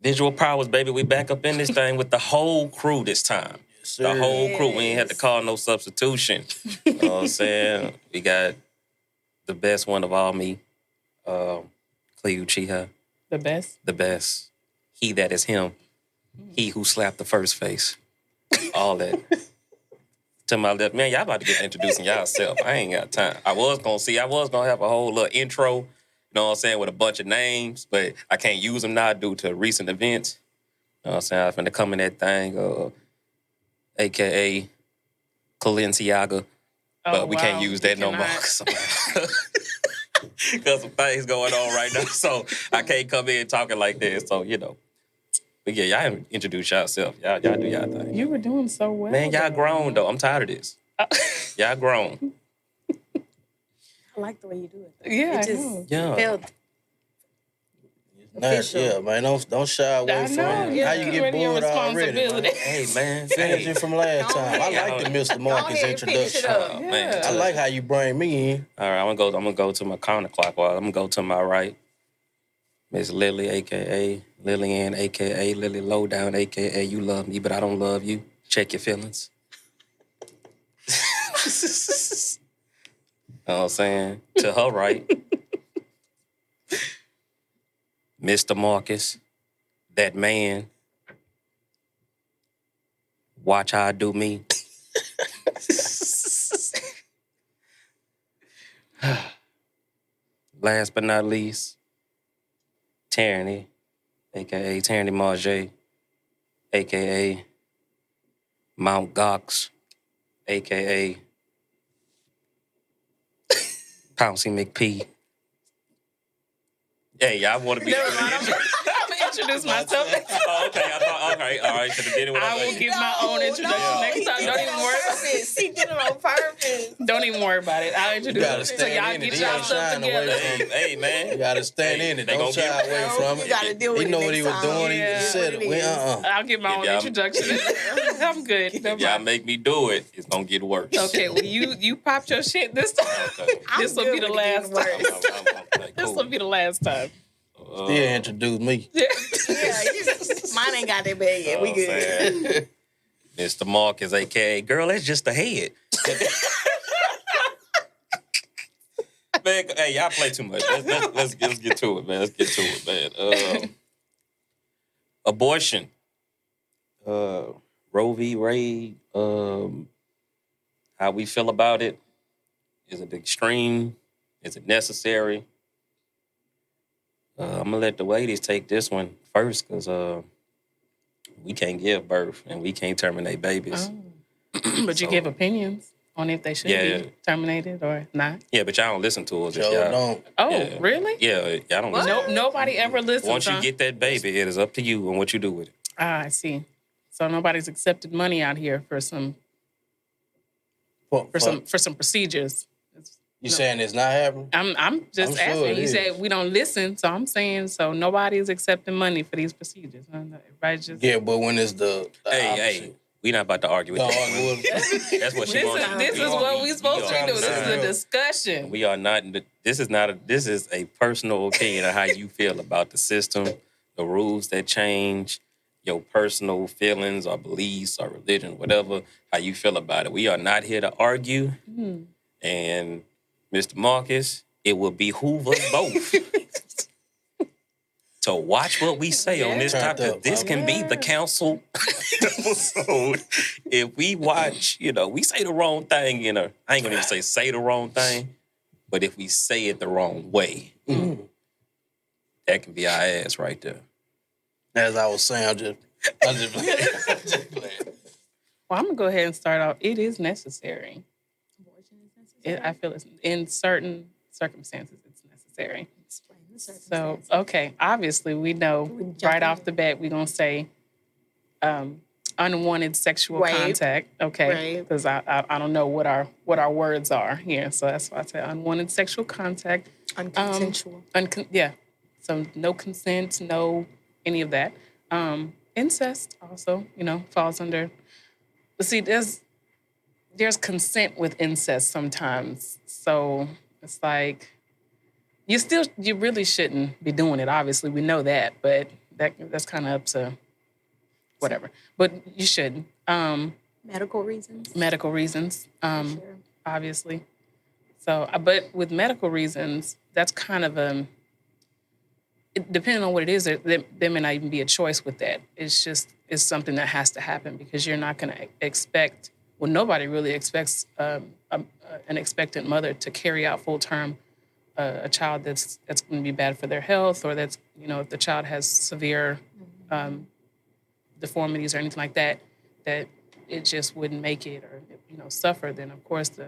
Visual powers, baby. We back up in this thing with the whole crew this time. Yes, The sir. whole crew. We ain't had to call no substitution. You know what I'm saying? We got the best one of all me, Cleo Chiha. The best. The best. He that is him. He who slapped the first face. All that. To my left, man, y'all about to get introducing y'allself. I ain't got time. I was gonna have a whole little intro, you know what I'm saying, with a bunch of names, but I can't use them now due to recent events. You know what I'm saying? I'm finna come in that thing, aka Calenciaga, but we can't use that no more. Because some things going on right now, so I can't come in talking like this. So, you know. But yeah, y'all introduce yourself. Y'all do y'all thing. You were doing so well. Man, y'all grown, though. I'm tired of this. Y'all grown. I like the way you do it. Yeah, It just Yeah. felt Not, official. yeah, man. Don't shy away I from know, it. yeah, How you you get already your bored already, man? responsibility. Hey, man. Finish it from last time. I like the Mr. Marcus ahead and finish it introduction. up. Oh, man. I like how you bring me in. All right, I'm gonna go to my counterclockwise. I'm gonna go to my right. Miss Lily, aka Lillian, aka Lily Lowdown, aka You Love Me, but I Don't Love You. Check your feelings. You know what I'm saying? To her right, Mr. Marcus, that man. Watch how I do me. Last but not least, Tyranny, a.k.a. Tyranny Marjay, a.k.a. Mount Gox, a.k.a. Pouncy McP. Hey, y'all want to be... Never mind. I'm gonna introduce myself. Oh, okay, I thought, okay, all right. Should have did it when I will give my own introduction next time. Don't even worry about it. He did it on purpose. Don't even worry about it. I'll introduce gotta it. So stand y'all in it. get He y'all ain't stuff shying away together. from Hey, man. You gotta stand in it. They Don't gonna shy get- away from You it. gotta deal with He it know what he was next doing. time. He Yeah. said it. We I'll give my If own y'all- introduction. I'm good. If Never y'all mind. make me do it, it's going to get worse. Okay, well, you popped your shit this time. Okay. This will be the last time. Okay, This cool. will be the last time. Still introduce me. Yeah, mine ain't got that bad yet. We good. Mr. Marcus, a.k.a. Girl, that's just the head. Man, hey, y'all play too much. Let's get to it, man. Let's get to it, man. Abortion. Roe v. Wade. How we feel about it. Is it extreme? Is it necessary? I'm going to let the ladies take this one first because we can't give birth and we can't terminate babies. But you So- give opinions on if they should be terminated or not. Yeah, but y'all don't listen to us. if Joe y'all, don't. Oh, Yeah. really? Yeah, y'all don't listen. No, nobody ever listens. Once you huh? get that baby, it is up to you and what you do with it. I see. So nobody's accepted money out here for some procedures. You saying it's not happening? I'm just I'm sure asking. it You is. said we don't listen, so I'm saying so nobody's accepting money for these procedures. Everybody just Yeah, but when it's the Hey, opposite. we not about to argue with Don't that. argue with it. That's what she this wants. is what we supposed to be doing. This is a Yeah. discussion. We are not. This is a personal opinion of how you feel about the system, the rules that change, your personal feelings or beliefs or religion, whatever. How you feel about it. We are not here to argue. And Mr. Marcus, it will behoove us both to watch what we say on this Turned topic. up, This Bobby. can be the council episode. If we watch, we say the wrong thing I ain't gonna even say the wrong thing, but if we say it the wrong way, that can be our ass right there. As I was saying, I just playing. Well, I'm gonna go ahead and start off. It is necessary. I feel it's in certain circumstances it's necessary. Explain the So, circumstances. okay, obviously we know We jump right in. off the bat we're gonna say unwanted sexual Right. contact. Okay, Right. because I don't know what our words are here, so that's why I say unwanted sexual contact. Unconsensual. Yeah, so no consent, no any of that. Incest also, falls under. But see, there's consent with incest sometimes, so it's like you really shouldn't be doing it. Obviously, we know that, but that's kind of up to whatever. But you shouldn't. Medical reasons. Medical reasons, Sure. obviously. So, but with medical reasons, that's kind of depending on what it is, there may not even be a choice with that. It's something that has to happen because you're not going to expect. Well, nobody really expects an expectant mother to carry out full term a child that's going to be bad for their health, or that's if the child has severe deformities or anything like that, that it just wouldn't make it or suffer. Then of course the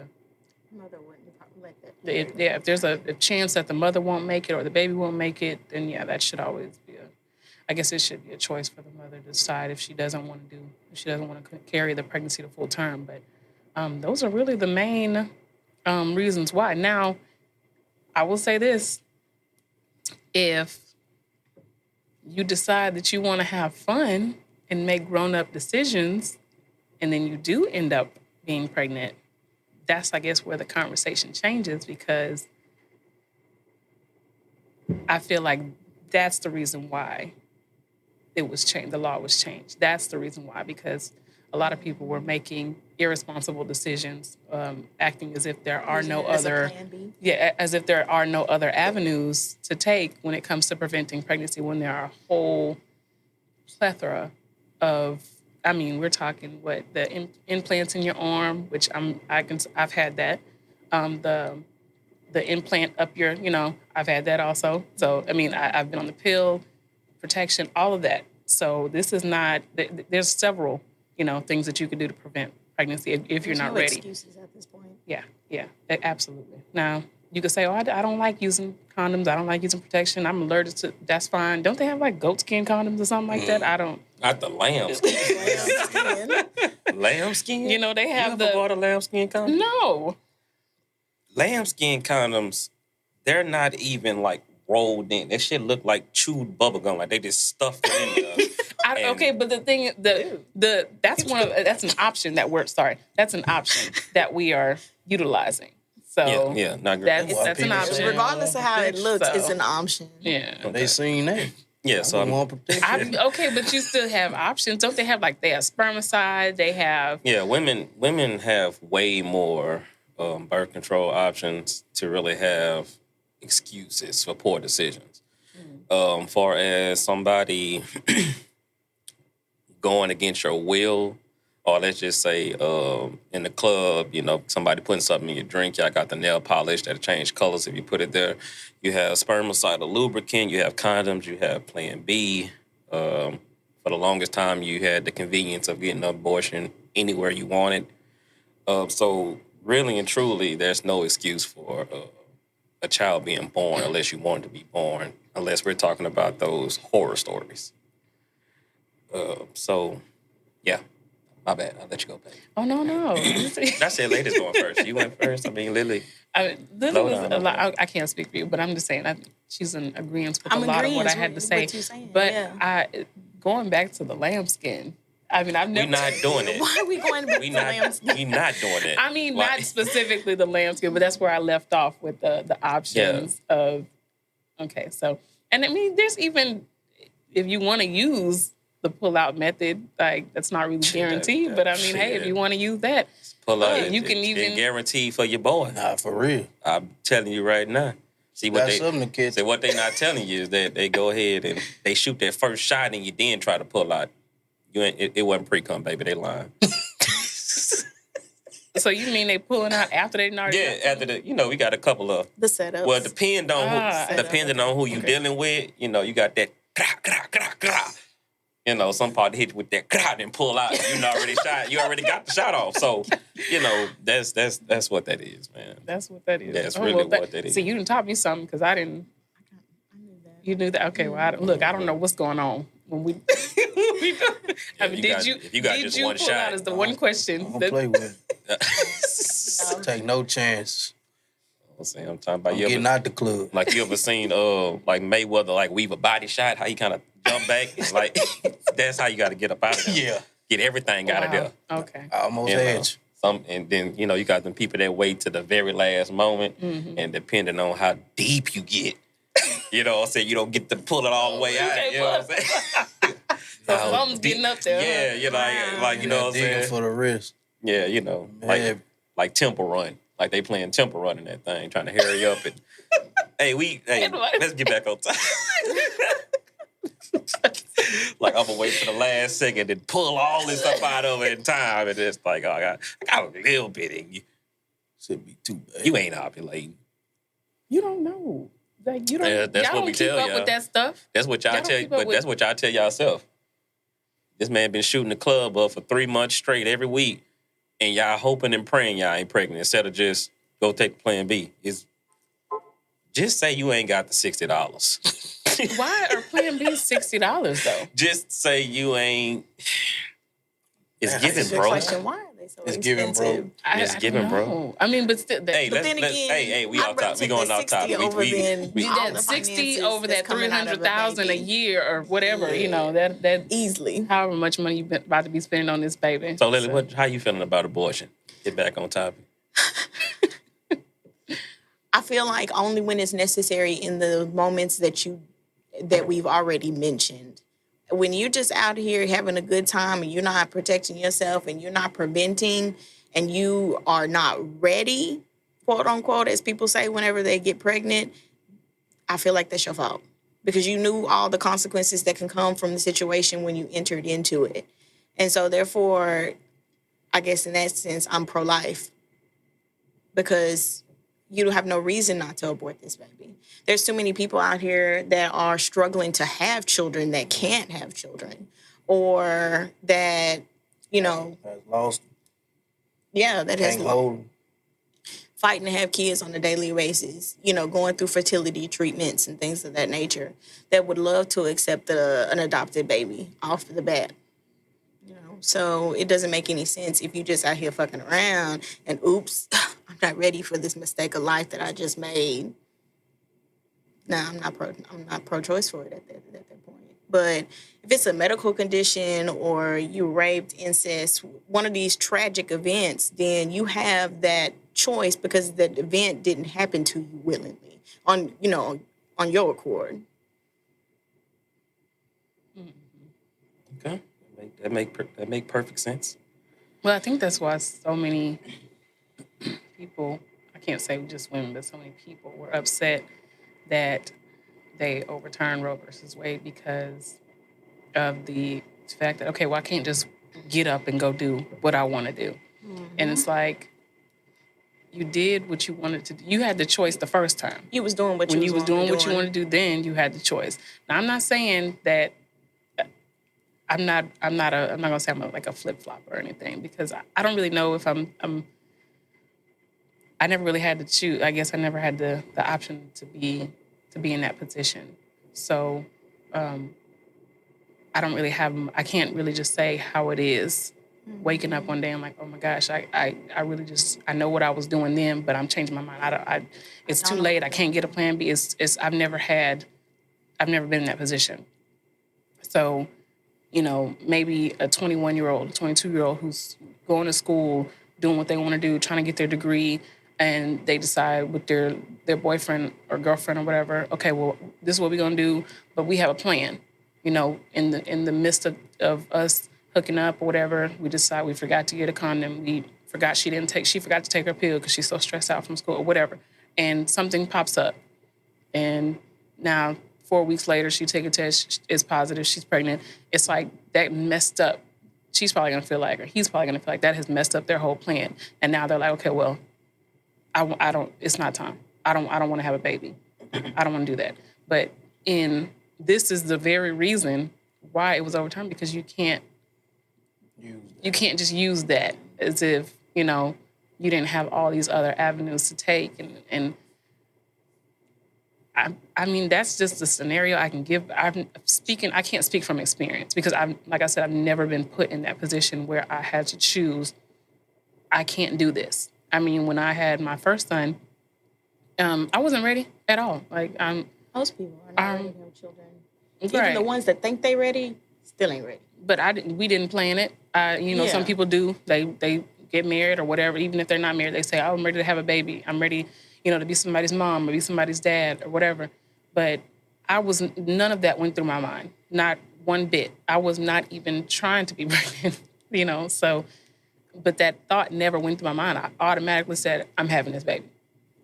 Mother wouldn't let that. if there's a chance that the mother won't make it or the baby won't make it, then that should always be I guess it should be a choice for the mother to decide if she doesn't want to carry the pregnancy to full term. But those are really the main reasons why. Now, I will say this: if you decide that you want to have fun and make grown-up decisions, and then you do end up being pregnant, that's, I guess, where the conversation changes, because I feel like that's the reason why it was changed. The law was changed. That's the reason why, because a lot of people were making irresponsible decisions, acting as if there are no As a other, plan B. as if there are no other avenues to take when it comes to preventing pregnancy. When there are a whole plethora of, I mean, we're talking the implants in your arm, which I've had that. The implant up your, I've had that also. So I mean, I've been on the pill, protection, all of that. So this is not. There's several, things that you could do to prevent pregnancy if you're not no ready. Excuses at this point. Yeah, absolutely. Now you could say, "Oh, I don't like using condoms. I don't like using protection. I'm allergic to." That's fine. Don't they have like goat skin condoms or something like that? I don't. Not the lamb skin. Lamb skin? They have you ever bought a lamb skin condom? No. Lamb skin condoms, they're not even like rolled in. That shit look like chewed bubble gum. Like they just stuffed it in there. Okay, but the thing, that's an option that works. Sorry, that's an option that we are utilizing. So yeah, not great. that's an option. Regardless of how it looks, So, it's an option. Yeah. They seen that. Yeah, so want protection. Okay, but you still have options. Don't they have they have spermicide? They have. yeah, women have way more birth control options to really have excuses for poor decisions. Far as somebody going against your will, or let's just say in the club, somebody putting something in your drink, y'all got the nail polish that'll change colors if you put it there. You have spermicide or lubricant, you have condoms, you have Plan B. For the longest time, you had the convenience of getting an abortion anywhere you wanted. So really and truly, there's no excuse for a child being born unless you want it to be born, unless we're talking about those horror stories. So, yeah. My bad. I'll let you go, babe. Oh no. I said ladies going first. You went first. I mean, Lily. Lily was a lot. I can't speak for you, but I'm just saying she's in agreement with a lot of what I had to say. What you're saying, but yeah. Going back to the lambskin. I mean, I've never. We're not doing it. Why are we going back to lambskin? We're not doing it. I mean, Why? not specifically the lambskin, but that's where I left off with the options of. Okay, so and I mean, there's even if you want to use the pull-out method, that's not really guaranteed. But I mean, hey, if you want to use that, Pull out. you can even guarantee for your boy. Nah, for real. I'm telling you right now. See what That's something to catch. See what they not telling you is that they go ahead and they shoot their first shot and you then try to pull out. It wasn't pre-cum, baby. They lying. So you mean they pulling out after they already? Yeah, after we got a couple of. The setup. Well, depending on who you dealing with, you got that. Some part hit you with that and pull out. You already shot. You already got the shot off. So, that's what that is, man. That's what that is. That's really what that is. See, you done taught me something because I didn't. I knew that. You knew that? Okay, well, I don't know what's going on when we. Did you one pull shot. out is the one question. Don't play with it. Take no chance. I'm talking about I'm getting out the club. Like you ever seen like Mayweather weave a body shot, how he kind of jump back? It's like that's how you got to get up out of there. Yeah. Get everything out of there. Okay. I almost had you. And then you got them people that wait to the very last moment, and depending on how deep you get, You know what I'm saying? You don't get to pull it all the way out. can't You know what I'm pull saying? So something's getting up there. Yeah, you know, like you know what I'm digging saying? for the wrist. Yeah, you know, Man. like Temple Run. Like they playing Temple Run in that thing, trying to hurry up and hey, let's get back on time. Like I'm gonna wait for the last second and pull all this stuff out of it in time, and it's like, oh, I got a little bit in you. Should be too bad. You ain't ovulating. You don't know. Like you don't. Yeah, that's y'all what don't we keep tell up y'all. with that stuff. That's what y'all Y'all don't tell, keep up but with- that's what y'all tell yourself. This man been shooting the club up for 3 months straight every week, and y'all hoping and praying y'all ain't pregnant instead of just go take Plan B. Is just say you ain't got the $60. Why are Plan B $60 though? Just say you ain't. It's That's giving, a Good bro. question. Why are they so It's expensive? giving, bro. It's I giving, don't bro. know. I mean, but still, Hey, But let's, then let's again, hey, we I'd off rather top. We take going the off top. 60 over than we- all that the 60 finances over that's that coming out of a 300,000 a baby. year or whatever. You know Yeah. that Easily. however much money you been about to be spending on this baby. So, Lily, how you feeling about abortion? Get back on topic. I feel like only when it's necessary in the moments that we've already mentioned. When you're just out here having a good time and you're not protecting yourself and you're not preventing and you are not ready, quote unquote, as people say whenever they get pregnant, I feel like that's your fault because you knew all the consequences that can come from the situation when you entered into it. And so therefore, I guess in that sense, I'm pro-life because you have no reason not to abort this baby. There's too many people out here that are struggling to have children that can't have children or that, Has lost. that has Can't hold. fighting to have kids on a daily basis, going through fertility treatments and things of that nature that would love to accept an adopted baby off the bat. So it doesn't make any sense if you just out here fucking around and oops, I'm not ready for this mistake of life that I just made. No, I'm not pro-choice for it at that point. But if it's a medical condition or you raped, incest, one of these tragic events, then you have that choice because the event didn't happen to you willingly on your accord. Okay, that make perfect sense. Well, I think that's why so many people, I can't say just women, but so many people were upset that they overturned Roe versus Wade because of the fact that, okay, well, I can't just get up and go do what I want to do. And it's like, you did what you wanted to do. You had the choice the first time. You was doing what When you you was doing what you wanted doing. to do, then you had the choice. Now, I'm not saying that I'm not gonna say I'm like a flip flop or anything because I don't really know if I never really had to choose. I guess I never had the option to be in that position. So I can't really just say how it is. Waking up one day, I'm like, oh my gosh, I really just, I know what I was doing then, but I'm changing my mind. It's too late. I can't get a plan B. I've never been in that position. So, maybe a 21-year-old, a 22-year-old who's going to school, doing what they want to do, trying to get their degree, and they decide with their boyfriend or girlfriend or whatever, okay, well, this is what we're gonna do, but we have a plan. In the midst of us hooking up or whatever, we decide we forgot to get a condom. She forgot to take her pill because she's so stressed out from school or whatever. And something pops up. And now 4 weeks later, she take a test, it's positive, she's pregnant. It's like that messed up. She's probably gonna feel like, or he's probably gonna feel like that has messed up their whole plan. And now they're like, okay, well, I don't. It's not time. I don't want to have a baby. I don't want to do that. But this is the very reason why it was overturned because you can't just use that as if you didn't have all these other avenues to take and I mean that's just the scenario I can give. I can't speak from experience because like I said, I've never been put in that position where I had to choose. I can't do this. I mean, when I had my first son, I wasn't ready at all. Like Most people are not ready to have children. Even right. the ones that think they ready still ain't ready. But we didn't plan it. Some people do. They get married or whatever. Even if they're not married, they say, "Oh, I'm ready to have a baby. I'm ready, to be somebody's mom or be somebody's dad or whatever." But none of that went through my mind, not one bit. I was not even trying to be pregnant, so, but that thought never went through my mind. I automatically said, I'm having this baby.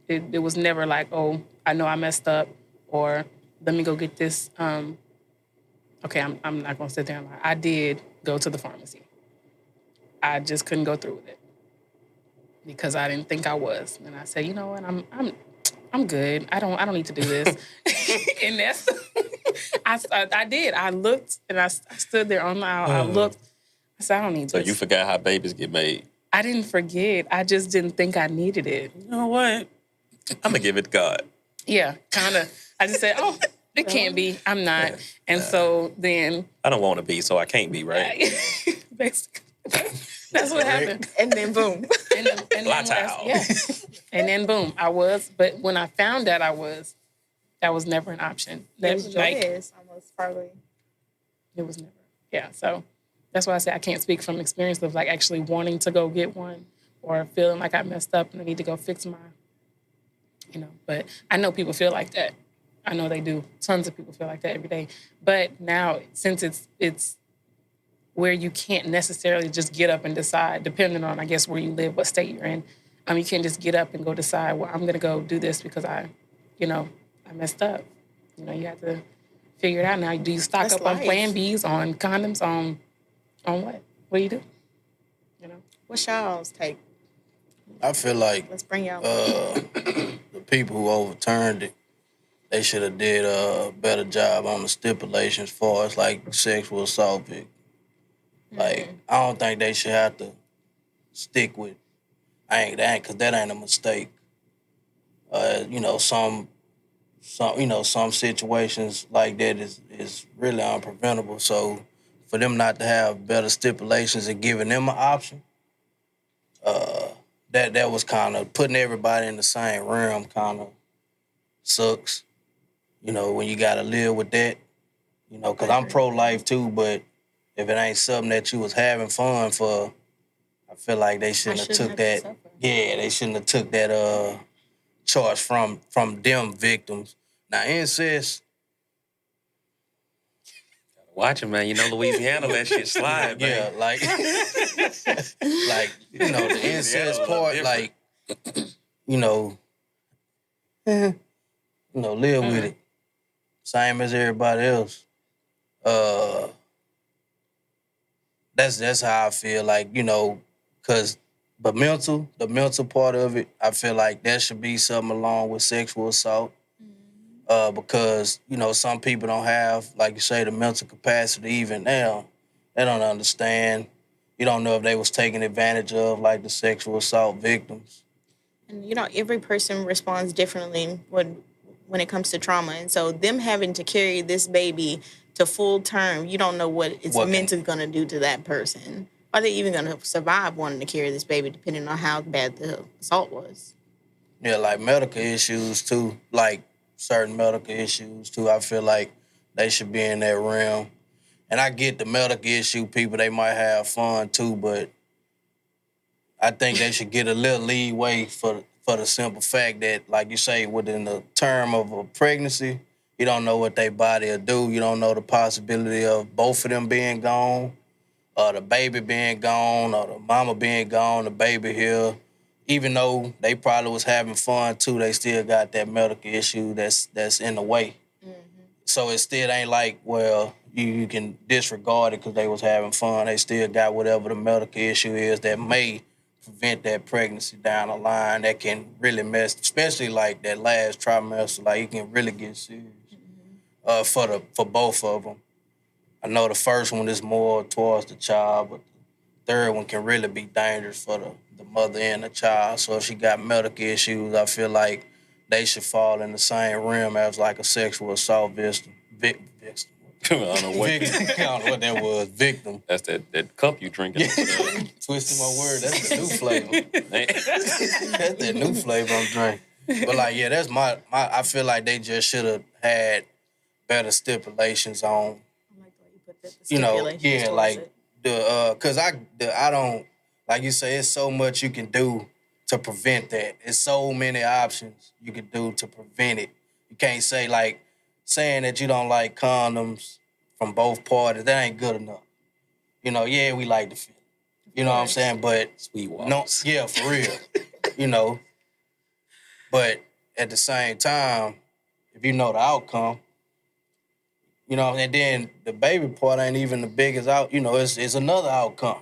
It was never like, oh, I know I messed up, or let me go get this. Okay, I'm not gonna sit there and lie. I did go to the pharmacy. I just couldn't go through with it because I didn't think I was. And I said, you know what, I'm good. I don't need to do this. And that's I did. I looked and I stood there on the aisle. I looked. I said, I don't need So this. you forgot how babies get made. I didn't forget. I just didn't think I needed it. You know what? I'm gonna give it to God. Yeah, kind of. I just said, oh, it can't be. I'm not. And so then. I don't want to be, so I can't be, right? Basically, that's what happened. And then boom. Yeah. And then boom, I was. But when I found that that was never an option. It was joyous, almost probably. It was never. Yeah. So that's why I say I can't speak from experience of like actually wanting to go get one or feeling like I messed up and I need to go fix but I know people feel like that. I know they do. Tons of people feel like that every day. But now, since it's where you can't necessarily just get up and decide, depending on, I guess, where you live, what state you're in, you can't just get up and go decide, well, I'm going to go do this because I messed up. You have to figure it out now. Do you stock up on Plan Bs, on condoms, on what? What do you do? What's y'all's take? I feel like Let's bring y'all. the people who overturned it, they should have did a better job on the stipulations as far as like sexual assault victim. Like, I don't think they should have to stick with because that ain't a mistake. Some situations like that is really unpreventable. So for them not to have better stipulations and giving them an option, that was kind of putting everybody in the same realm. Kind of sucks. When you got to live with that. Because I'm pro-life too, but if it ain't something that you was having fun for, I feel like they shouldn't have took that. Yeah, they shouldn't have took that charge from them victims. Now incest. Watch it, man. Louisiana, that shit slide, man. Yeah, like the incest part, like live with it, same as everybody else. That's how I feel like, because the mental part of it, I feel like that should be something along with sexual assault. Because, some people don't have, like you say, the mental capacity even now. They don't understand. You don't know if they was taken advantage of, like the sexual assault victims. And, every person responds differently when it comes to trauma. And so them having to carry this baby to full term, you don't know what it's mentally going to do to that person. Are they even going to survive wanting to carry this baby, depending on how bad the assault was? Yeah, like medical issues, too. Like certain medical issues, too. I feel like they should be in that realm. And I get the medical issue people, they might have fun, too, but I think they should get a little leeway for the simple fact that, like you say, within the term of a pregnancy, you don't know what their body will do. You don't know the possibility of both of them being gone, or the baby being gone, or the mama being gone, the baby here. Even though they probably was having fun too, they still got that medical issue that's in the way. Mm-hmm. So it still ain't like, well, you can disregard it because they was having fun. They still got whatever the medical issue is that may prevent that pregnancy down the line, that can really mess, especially like that last trimester, like it can really get serious. Mm-hmm. For both of them. I know the first one is more towards the child, but the third one can really be dangerous for the mother and the child. So if she got medical issues, I feel like they should fall in the same realm as like a sexual assault victim. I don't know what that was. Victim. That's that cup you drinking. Yeah. Twisting my word. That's the new flavor. That's that new flavor I'm drinking. But like, yeah, that's my I feel like they just should have had better stipulations on. I like the way you put that. Because I don't, like you say, it's so much you can do to prevent that. It's so many options you can do to prevent it. You can't say like saying that you don't like condoms from both parties, that ain't good enough. You know, yeah, we like the feeling. You know what I'm saying? But Sweet no, walks. yeah, for real. You know. But at the same time, if you know the outcome, you know, and then the baby part ain't even the biggest out, you know, it's another outcome.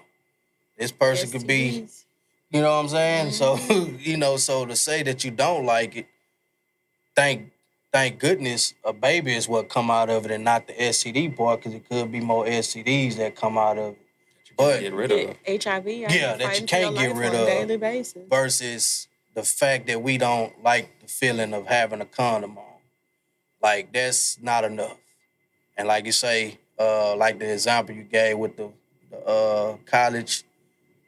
This person could be, STDs. you know what I'm saying? So, you know, so to say that you don't like it, thank goodness a baby is what come out of it and not the STD part, because it could be more STDs that come out of it. But Get rid of. HIV. Yeah, that you can't get rid on a of. daily basis. Versus the fact that we don't like the feeling of having a condom on. Like, that's not enough. And like you say, like the example you gave with the college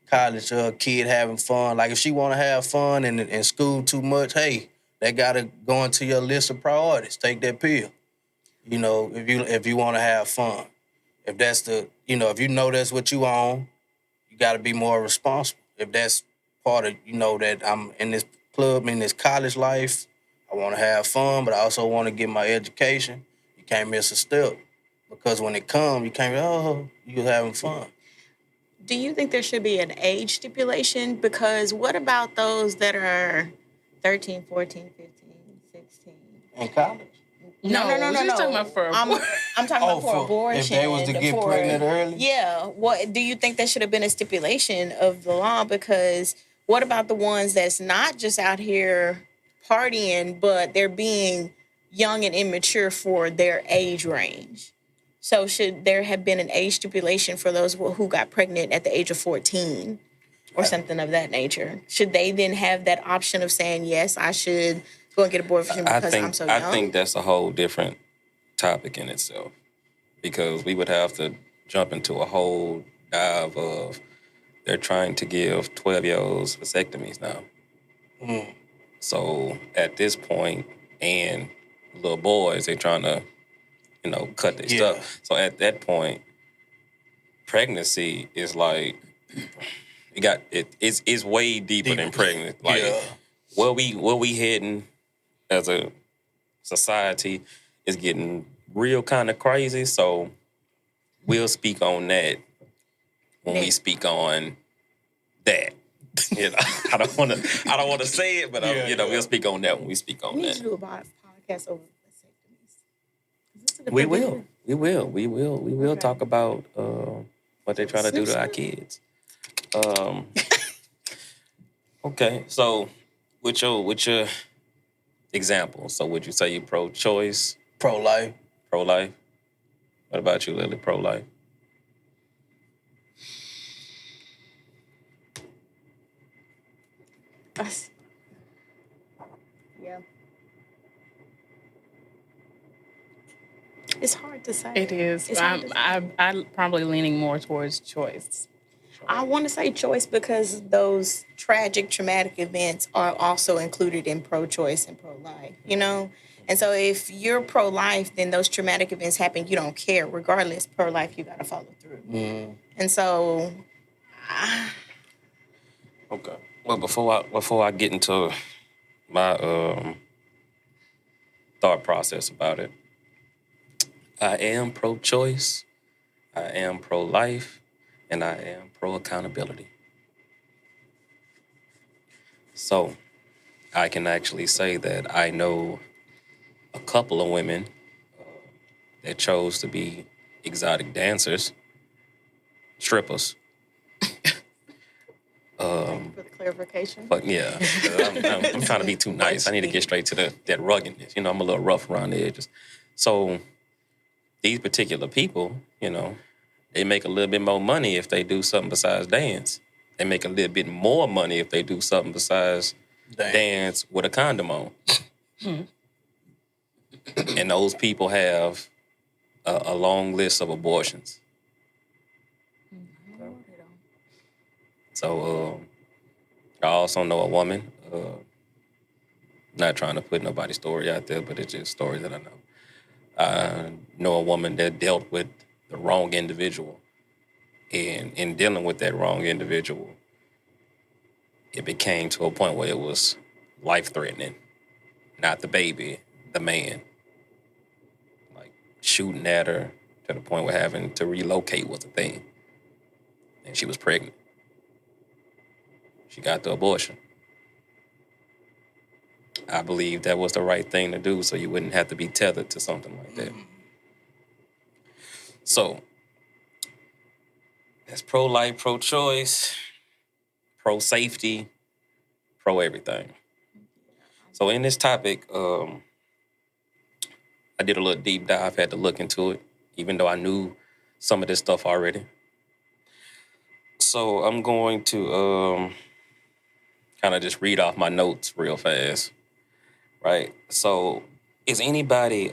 kid having fun. Like, if she want to have fun and school too much, hey, that gotta go into your list of priorities. Take that pill. You know, if you want to have fun, if that's if you know that's what you own, you got to be more responsible. If that's part of that I'm in this club, in this college life, I want to have fun, but I also want to get my education. You can't miss a step, because when it comes, you can't be, you having fun. Do you think there should be an age stipulation? Because what about those that are 13, 14, 15, 16? In college? No. She's talking about for I'm talking about for abortion. If they was to get pregnant early? Yeah. What do you think that should have been a stipulation of the law? Because what about the ones that's not just out here partying, but they're being young and immature for their age range? So should there have been an age stipulation for those who got pregnant at the age of 14 or something of that nature? Should they then have that option of saying, yes, I should go and get abortion because I'm so young? I think that's a whole different topic in itself, because we would have to jump into a whole dive of they're trying to give 12-year-olds vasectomies now. So at this point, and little boys, they're trying to, cut their stuff. So at that point, pregnancy is like, it's way deeper than pregnant. Like, where we heading as a society is getting real kind of crazy. So we'll speak on that when we speak on that. I don't want to say it, but we'll speak on that when we speak on We need that. to do a podcast over vasectomies. We will talk about what they're trying to do to our kids. Okay, so with your example, so would you say you pro-choice, Pro-life. pro-life? What about you, Lily? Pro-life? Yeah. It's hard to say. It is. It's hard to say. I'm probably leaning more towards choice. I want to say choice because those tragic, traumatic events are also included in pro-choice and pro-life, And so if you're pro-life, then those traumatic events happen, you don't care. Regardless, pro-life, you got to follow through. And so... Okay. Well, before I get into my thought process about it, I am pro-choice, I am pro-life, and I am pro-accountability. So I can actually say that I know a couple of women that chose to be exotic dancers, strippers. for the clarification. But yeah, I'm trying to be too nice. I need to get straight to that ruggedness. I'm a little rough around the edges. So these particular people, they make a little bit more money if they do something besides dance. They make a little bit more money if they do something besides dance with a condom on. And those people have a long list of abortions. So I also know a woman, not trying to put nobody's story out there, but it's just a story that I know. I know a woman that dealt with the wrong individual. And in dealing with that wrong individual, it became to a point where it was life-threatening. Not the baby, the man. shooting at her to the point where having to relocate was a thing. And she was pregnant. She got the abortion. I believe that was the right thing to do so you wouldn't have to be tethered to something like that. So, that's pro-life, pro-choice, pro-safety, pro-everything. So in this topic, I did a little deep dive, had to look into it, even though I knew some of this stuff already. So I'm going to kind of just read off my notes real fast, right? So is anybody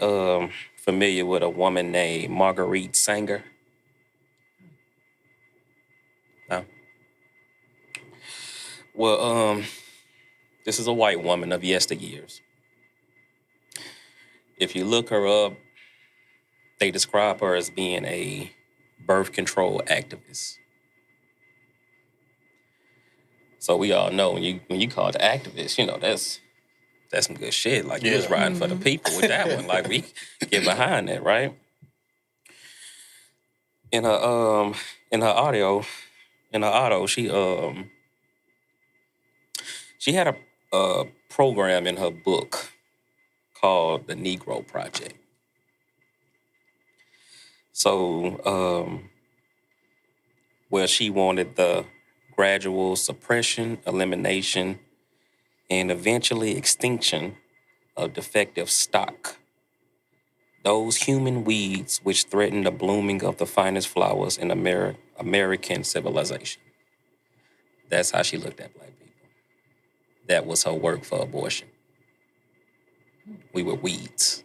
familiar with a woman named Marguerite Sanger? No? Well, this is a white woman of yesteryears. If you look her up, they describe her as being a birth control activist. So we all know when you call it activist, you know, that's some good shit. Like you was Yeah. riding for the people with that one. Like we get behind that, right? In her auto, she had a program in her book called the Negro Project. So where she wanted the gradual suppression, elimination, and eventually extinction of defective stock. Those human weeds which threaten the blooming of the finest flowers in American civilization. That's how she looked at black people. That was her work for abortion. We were weeds.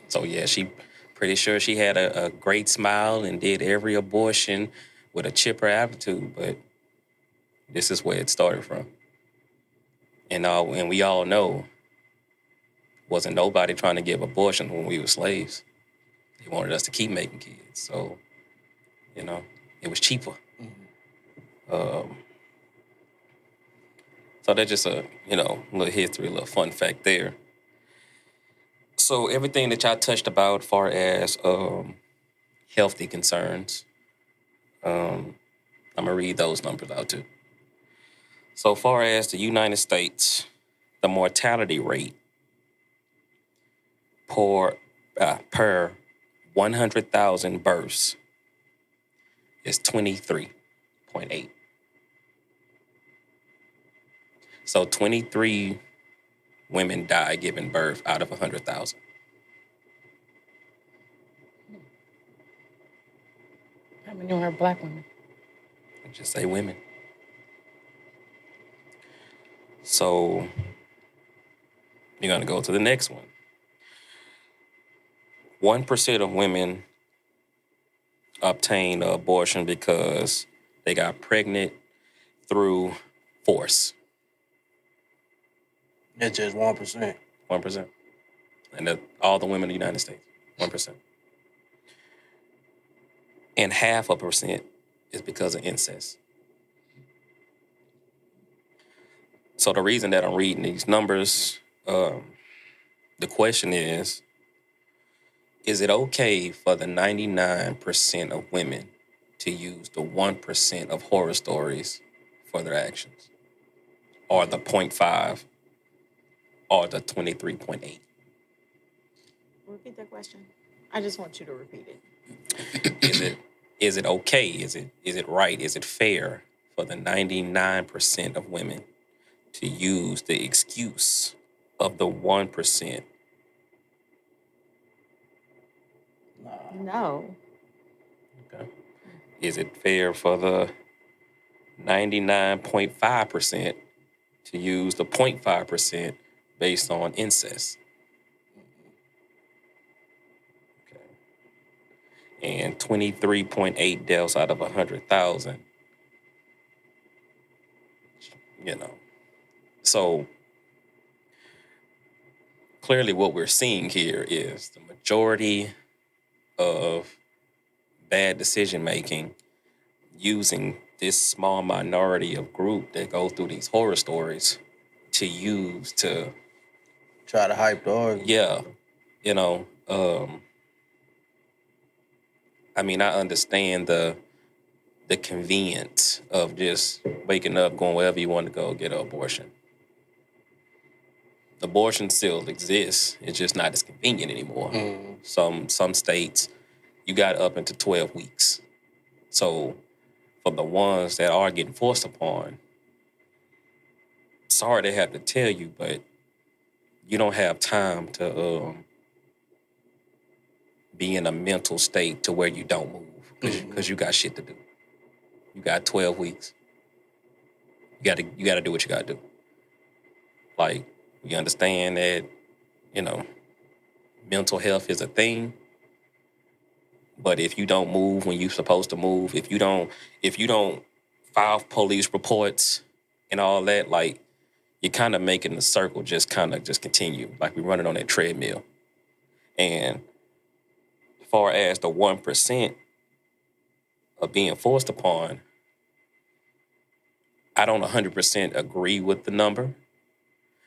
So yeah, she pretty sure she had a great smile and did every abortion with a chipper attitude, but this is where it started from. And we all know wasn't nobody trying to give abortion when we were slaves. They wanted us to keep making kids. So, you know, it was cheaper. So that's just a, little history, a little fun fact there. So everything that y'all touched about as far as healthy concerns, I'm going to read those numbers out too. So far as the United States, the mortality rate per 100,000 births is 23.8. So 23 women die giving birth out of 100,000. How many are black women? Just say women. So you're going to go to the next one. 1% of women obtain an abortion because they got pregnant through force. That's just 1%. 1%. And all the women in the United States, 1%. And 0.5% is because of incest. So the reason that I'm reading these numbers, the question is it okay for the 99% of women to use the 1% of horror stories for their actions? Or the 0.5? Or the 23.8? Repeat that question. I just want you to repeat it. Is it okay? Is it right? Is it fair for the 99% of women to use the excuse of the 1%? No. Okay. Is it fair for the 99.5% to use the 0.5% based on incest? And 23.8 deaths out of 100,000. So clearly what we're seeing here is the majority of bad decision making using this small minority of group that go through these horror stories to use to try to hype the argument. Yeah, I mean, I understand the convenience of just waking up, going wherever you want to go, get an abortion. Abortion still exists. It's just not as convenient anymore. Some states, you got up into 12 weeks. So for the ones that are getting forced upon, sorry to have to tell you, but you don't have time to be in a mental state to where you don't move because you got shit to do. You got 12 weeks. You gotta do what you gotta do. Like, you understand that, you know, mental health is a thing. But if you don't move when you're supposed to move, if you don't file police reports and all that, like, you're kind of making the circle just continue. Like, we're running on that treadmill. And as far as the 1% of being forced upon, I don't 100% agree with the number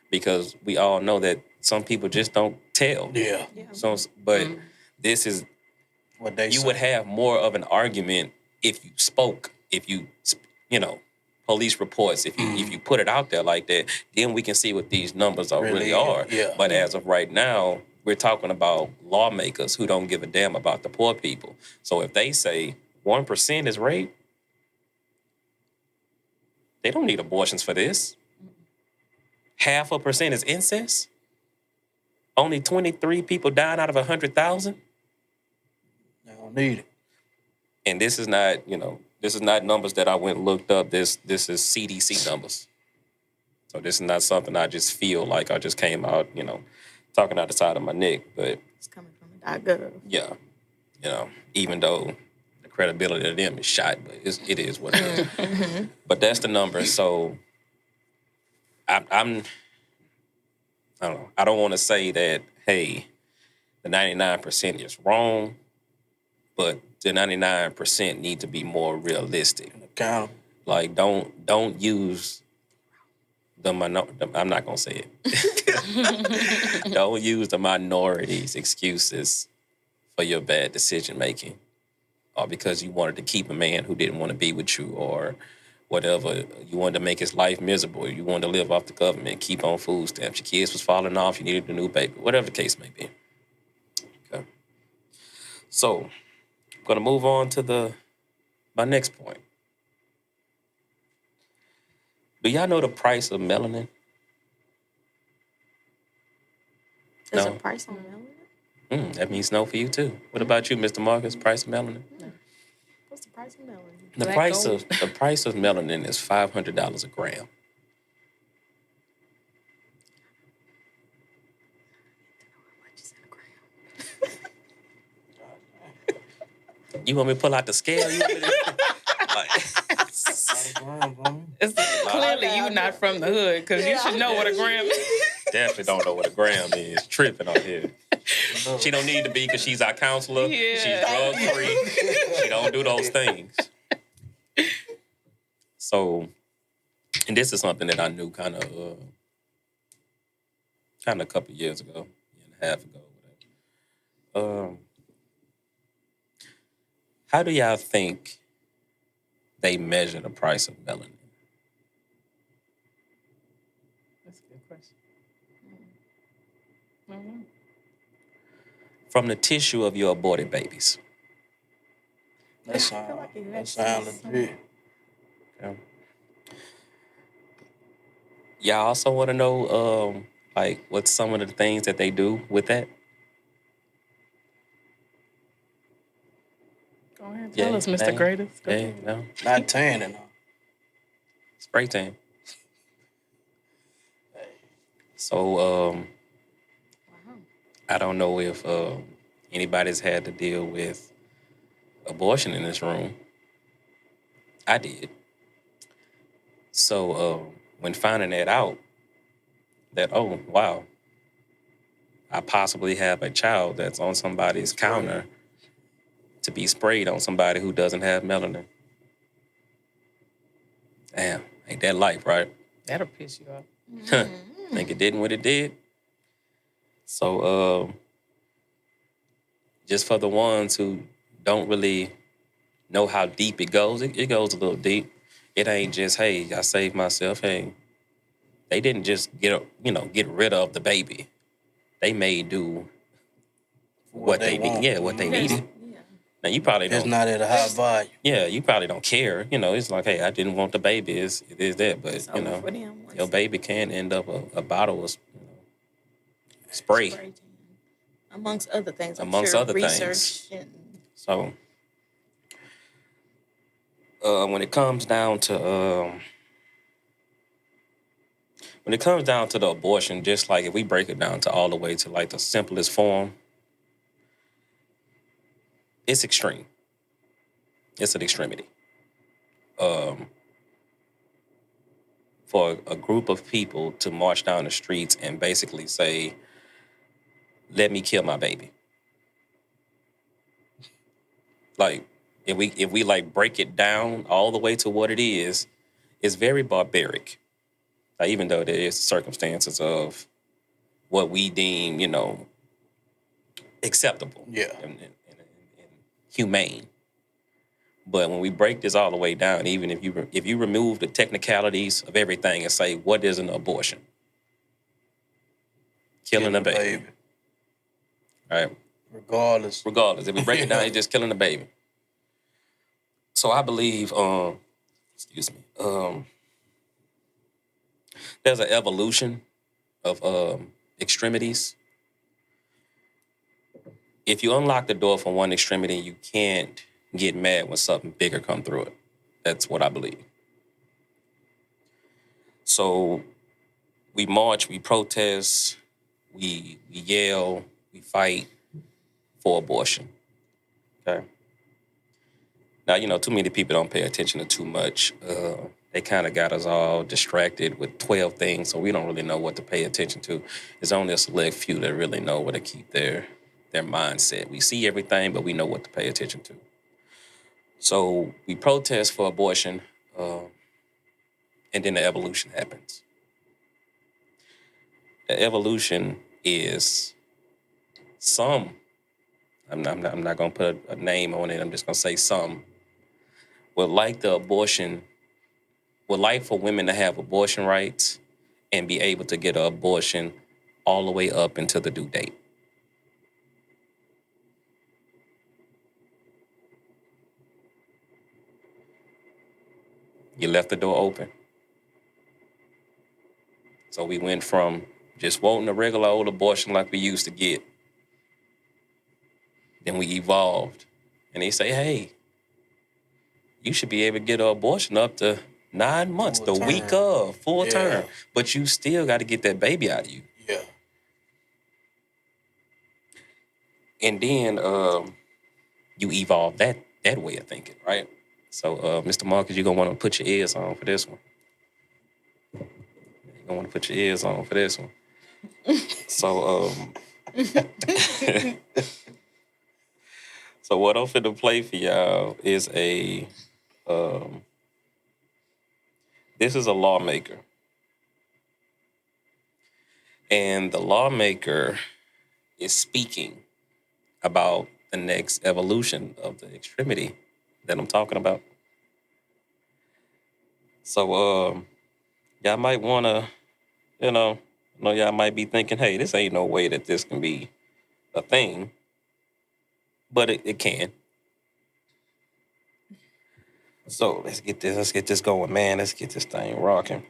because we all know that some people just don't tell. Yeah. So, but this is, What they you say. would have more of an argument if you spoke, if you, police reports, if you put it out there like that, then we can see what these numbers really are. Yeah. But as of right now, we're talking about lawmakers who don't give a damn about the poor people. So if they say 1% is rape, they don't need abortions for this. 0.5% is incest. Only 23 people dying out of 100,000. They don't need it. And this is not numbers that I went and looked up. This is CDC numbers. So this is not something I just feel like I just came out, talking out the side of my neck. But It's coming from a .gov. yeah, even though the credibility of them is shot, but it is what it is. But that's the number. So I don't know. I don't want to say that, hey, the 99% is wrong, but the 99% need to be more realistic. Accountable. Like, don't use I'm not gonna say it. Don't use the minority's excuses for your bad decision making, or because you wanted to keep a man who didn't want to be with you, or whatever. You wanted to make his life miserable. You wanted to live off the government, keep on food stamps. Your kids was falling off. You needed a new baby. Whatever the case may be. Okay. So, I'm gonna move on to my next point. Do y'all know the price of melanin? There's No. a price on melanin? That means no for you too. What about you, Mr. Marcus? Price of melanin? What's the price of melanin? The Black price of melanin is $500 a gram. How much is in a gram? You want me to pull out the scale? You want me to, It's clearly you not from the hood because you should know what a gram is. definitely don't know what a gram is. Tripping on here. She don't need to be because she's our counselor. Yeah. She's drug free. She don't do those things. So, and this is something that I knew kind of a couple years ago, year and a half ago, whatever. How do y'all think they measure the price of melanin? That's a good question. I don't know. From the tissue of your aborted babies. That sound legit. Yeah. Y'all also want to know, what's some of the things that they do with that? Go ahead, tell us, Mr. Greatest. Go Yeah, ahead. no. Not tanning. Huh? Spray tan. So, I don't know if anybody's had to deal with abortion in this room. I did. So, when finding that out, that, oh, wow, I possibly have a child that's on somebody's counter to be sprayed on somebody who doesn't have melanin. Damn, ain't that life, right? That'll piss you off. Think it didn't what it did. So, just for the ones who don't really know how deep it goes. It goes a little deep. It ain't just, hey, I saved myself. Hey, they didn't just get rid of the baby. They made do what they want. yeah, what they needed. Yeah. Now you probably It's don't. not at a high value. Yeah, you probably don't care. It's like, hey, I didn't want the baby. It is that, but It's over for them. your baby can end up a bottle of spray. Spray tan. Amongst other things. I'm Amongst sure other research things. and So when it comes down to the abortion, just like if we break it down to all the way to like the simplest form, it's extreme. It's an extremity. For a group of people to march down the streets and basically say, "Let me kill my baby." Like if we like break it down all the way to what it is, it's very barbaric. Like, even though there is circumstances of what we deem, acceptable, Yeah. and humane. But when we break this all the way down, even if you remove the technicalities of everything and say, what is an abortion? Killing a baby. Right? Regardless. If we break it down, it's just killing the baby. So I believe, excuse me, there's an evolution of extremities. If you unlock the door from one extremity, you can't get mad when something bigger come through it. That's what I believe. So we march, we protest, we yell, we fight for abortion. Okay. Now, too many people don't pay attention to too much. They kind of got us all distracted with 12 things, so we don't really know what to pay attention to. There's only a select few that really know where to keep their mindset. We see everything, but we know what to pay attention to. So we protest for abortion, and then the evolution happens. The evolution is some. I'm not going to put a name on it. I'm just going to say some. Would like for women to have abortion rights and be able to get an abortion all the way up until the due date. You left the door open. So we went from just wanting a regular old abortion like we used to get. Then we evolved. And they say, hey, you should be able to get an abortion up to 9 months, Full the term. week of, full Yeah. term. But you still got to get that baby out of you. Yeah. And then you evolve that way of thinking, right? So, Mr. Marcus, you're going to want to put your ears on for this one. You're going to want to put your ears on for this one. So, so what I'm finna play for y'all is this is a lawmaker. And the lawmaker is speaking about the next evolution of the extremity that I'm talking about. So y'all might want to, y'all might be thinking, hey, this ain't no way that this can be a thing. But it can. So let's get this going, man. Let's get this thing rocking.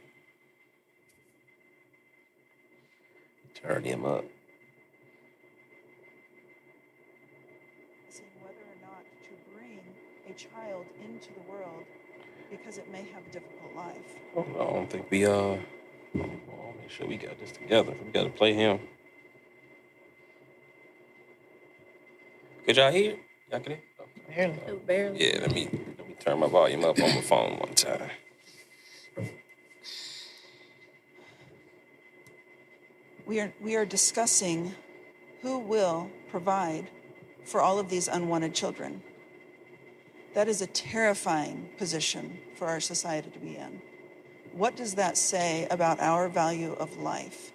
Turn him up. Whether or not to bring a child into the world because it may have a difficult life. I don't think we I'll make sure we got this together. We got to play him. Could y'all hear? Y'all can hear? Barely. barely. Yeah, let me turn my volume up on my phone one time. We are discussing who will provide for all of these unwanted children. That is a terrifying position for our society to be in. What does that say about our value of life?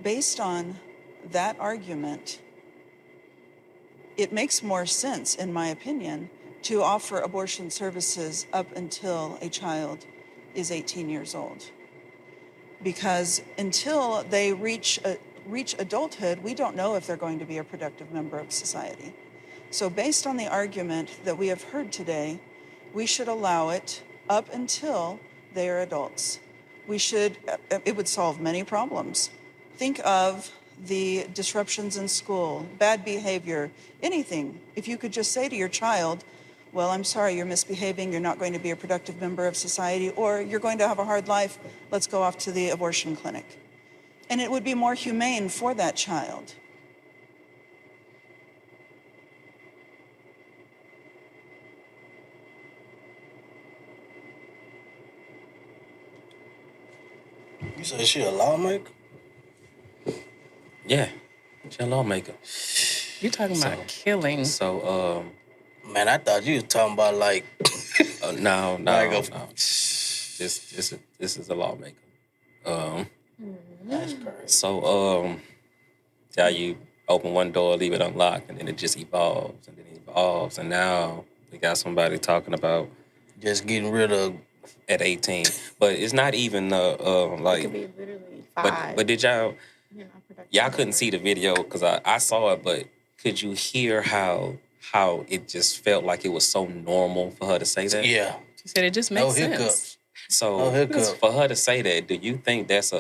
Based on that argument, it makes more sense, in my opinion, to offer abortion services up until a child is 18 years old. Because until they reach adulthood, we don't know if they're going to be a productive member of society. So based on the argument that we have heard today, we should allow it up until they are adults. It would solve many problems. Think of the disruptions in school, bad behavior, anything. If you could just say to your child, well, I'm sorry, you're misbehaving, you're not going to be a productive member of society, or you're going to have a hard life, let's go off to the abortion clinic. And it would be more humane for that child. You say she a lawmaker? Yeah, she a lawmaker. You're talking about killing. So, Man, I thought you was talking about like no. Like a- No. This is a lawmaker. that's crazy. So, how you open one door, leave it unlocked, and then it just evolves, and then it evolves, and now we got somebody talking about Just getting rid of at 18, but it's not even It like. could be literally 5. But did y'all? You're not productive. Y'all couldn't see the video because I saw it, but could you hear how it just felt like it was so normal for her to say that? yeah. She said it just No makes sense. hiccups. So No hiccup. for her to say that, do you think that's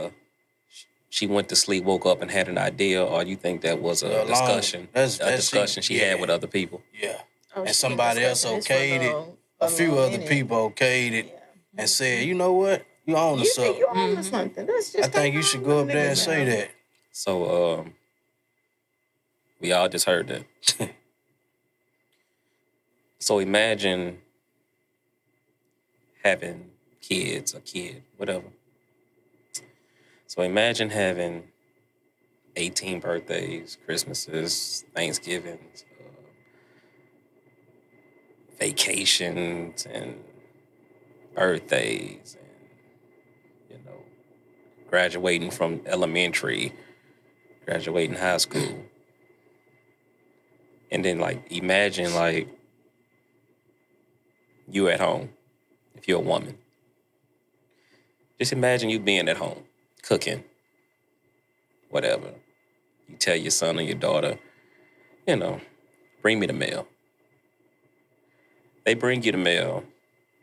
she went to sleep, woke up, and had an idea, or you think that was a Alone. discussion, That's- a that's- discussion she had with other people? Yeah. Oh, And she's somebody been else discussing this for okayed it. a A few little other minute. people okayed it and said, you know what? You own to You think something. you own to something? That's just I think you should go up there and say that. So we all just heard that. So imagine having kids, a kid, whatever. So imagine having 18 birthdays, Christmases, Thanksgivings, vacations, and birthdays, and graduating from elementary, graduating high school, and then imagine you at home, if you're a woman. Just imagine you being at home, cooking, whatever. You tell your son or your daughter, bring me the mail. They bring you the mail,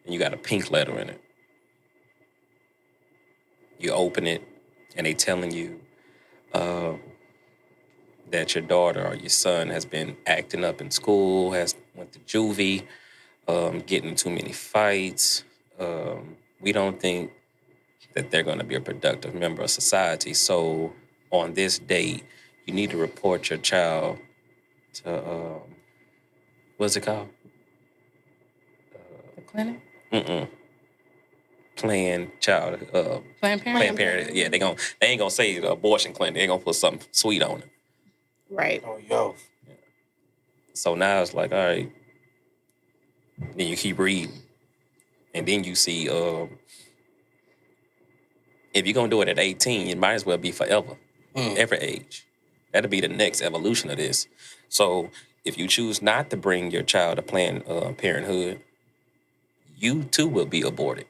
and you got a pink letter in it. You open it, and they telling you that your daughter or your son has been acting up in school, has went to juvie, getting too many fights. We don't think that they're going to be a productive member of society. So on this date, you need to report your child to, what's it called? The clinic? Planned Planned Parenthood? Planned Parenthood. Yeah, they ain't gonna say the abortion clinic. They gonna put something sweet on it. Right. Oh, yo. So now it's like, all right. Then you keep reading, and then you see if you're gonna do it at 18, it might as well be forever, every age. That'll be the next evolution of this. So if you choose not to bring your child to Planned Parenthood, you too will be aborted.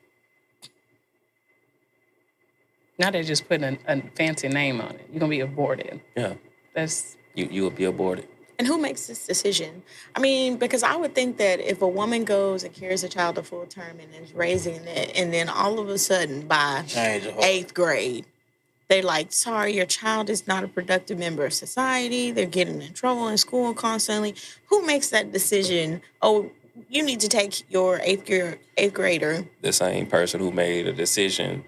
Now they're just putting a fancy name on it. You're going to be aborted. Yeah, That's you will be aborted. And who makes this decision? I mean, because I would think that if a woman goes and carries a child to full term and is raising it, and then all of a sudden by Change the whole. 8th grade, they like, sorry, your child is not a productive member of society. They're getting in trouble in school constantly. Who makes that decision? Oh, you need to take your eighth grader. The same person who made a decision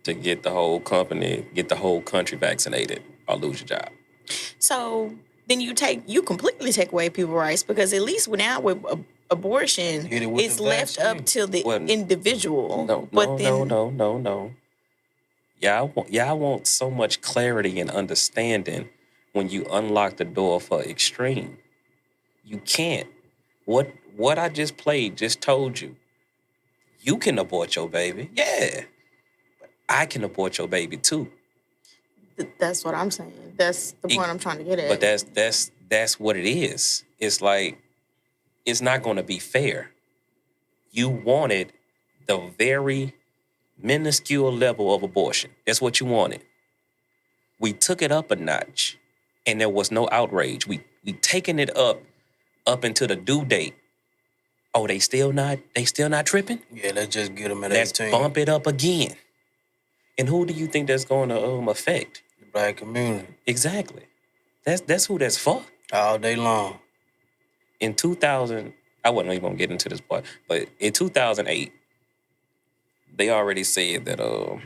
to get the whole company, get the whole country vaccinated, or lose your job. So then you completely take away people's rights, because at least now with abortion, Hit it with it's the left vaccine. up to the Well, individual. No, but then no. Y'all want so much clarity and understanding when you unlock the door for extreme. You can't. What I just played just told you. You can abort your baby. Yeah. But I can abort your baby too. that's what I'm saying. That's the point I'm trying to get at. But that's what it is. It's like, it's not going to be fair. You wanted the very minuscule level of abortion. That's what you wanted. We took it up a notch, and there was no outrage. We taking it up into the due date. Oh, they still not tripping? Yeah, let's just get them at Let's 18. bump it up again. And who do you think that's going to affect? The black community. Exactly. That's who that's for. All day long. In 2000, I wasn't even gonna get into this part, but in 2008, they already said that the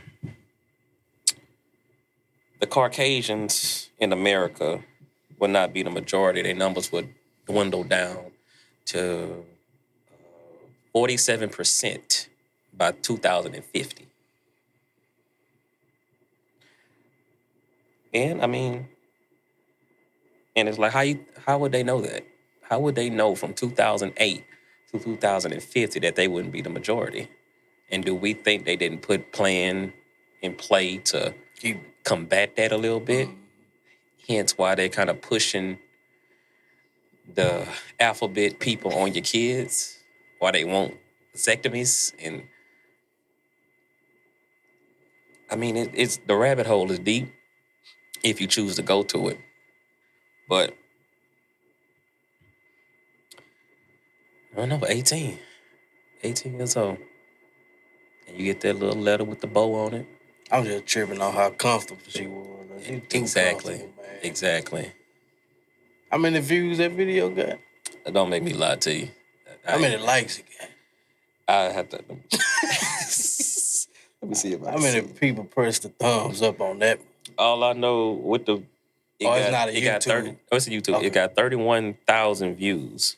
Caucasians in America would not be the majority. Their numbers would dwindle down to 47% by 2050. And I mean, and it's like, how would they know that? How would they know from 2008 to 2050 that they wouldn't be the majority? And do we think they didn't put plan in play to Keep combat that a little bit? Hence why they're kind of pushing the alphabet people on your kids, why they want vasectomies. And I mean, it's the rabbit hole is deep if you choose to go to it. But I don't know, 18 years old. And you get that little letter with the bow on it. I'm just tripping on how comfortable she was. She too Exactly. comfortable, man. Exactly. How many views that video got? Don't make me lie to you. How many likes it got? I have to. Let me see if I How can many see. people pressed the thumbs up on that? All I know with the. It's not a it got YouTube. 30. Oh, it's a YouTube. Okay. It got 31,000 views,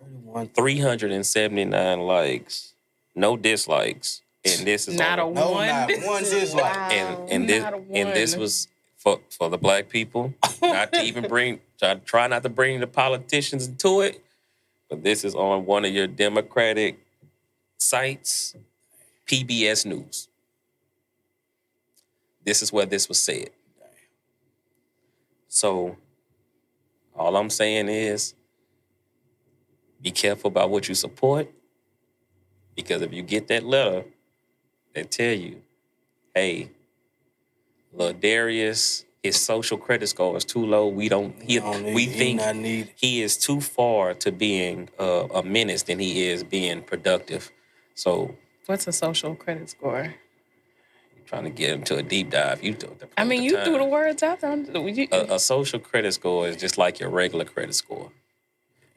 31. 379 likes, no dislikes, and this is Not a on, No, one. not one dislike. and this Not a and this one. was for the black people. Not to even try not to bring the politicians into it, but this is on one of your Democratic sites, PBS News. This is where this was said. So all I'm saying is be careful about what you support, because if you get that letter that tell you, hey, Lil Darius, his social credit score is too low. We think not needed. he is too far to being a menace than he is being productive. So What's a social credit score? trying to get into a deep dive. You took the I mean, you threw the words out there. a social credit score is just like your regular credit score,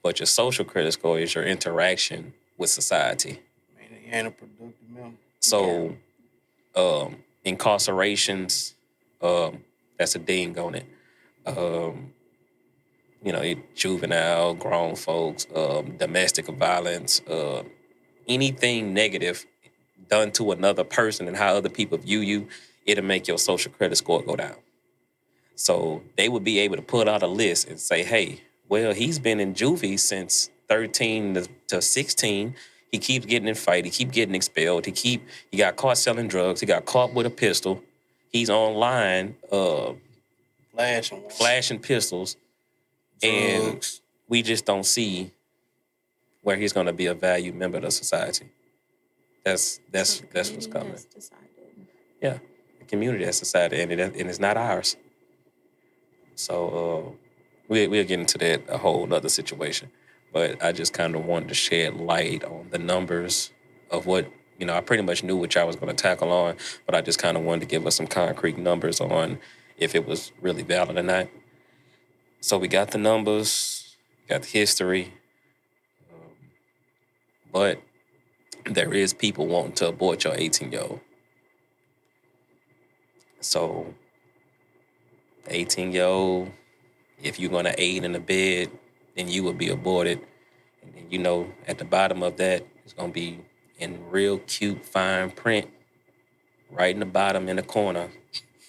but your social credit score is your interaction with society. Man, he ain't a productive member. So, incarcerations, that's a ding on it. Juvenile, grown folks, domestic violence, anything negative done to another person and how other people view you, it'll make your social credit score go down. So they would be able to put out a list and say, hey, well, he's been in juvie since 13 to 16. He keeps getting in fight. He keep getting expelled. He got caught selling drugs. He got caught with a pistol. He's online flashing pistols. And Drugs. we just don't see where he's going to be a valued member of the society. That's what's coming. Yeah, the community has decided, and it's not ours. So we'll get into that, a whole other situation. But I just kind of wanted to shed light on the numbers of what, I pretty much knew what y'all was going to tackle on, but I just kind of wanted to give us some concrete numbers on if it was really valid or not. So we got the numbers, got the history, but there is people wanting to abort your 18-year-old. So, 18-year-old, if you're going to aid in the bed, then you will be aborted. And then, at the bottom of that, it's going to be in real cute, fine print, right in the bottom in the corner,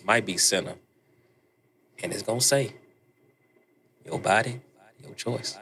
might be center. And it's going to say, your body, your choice.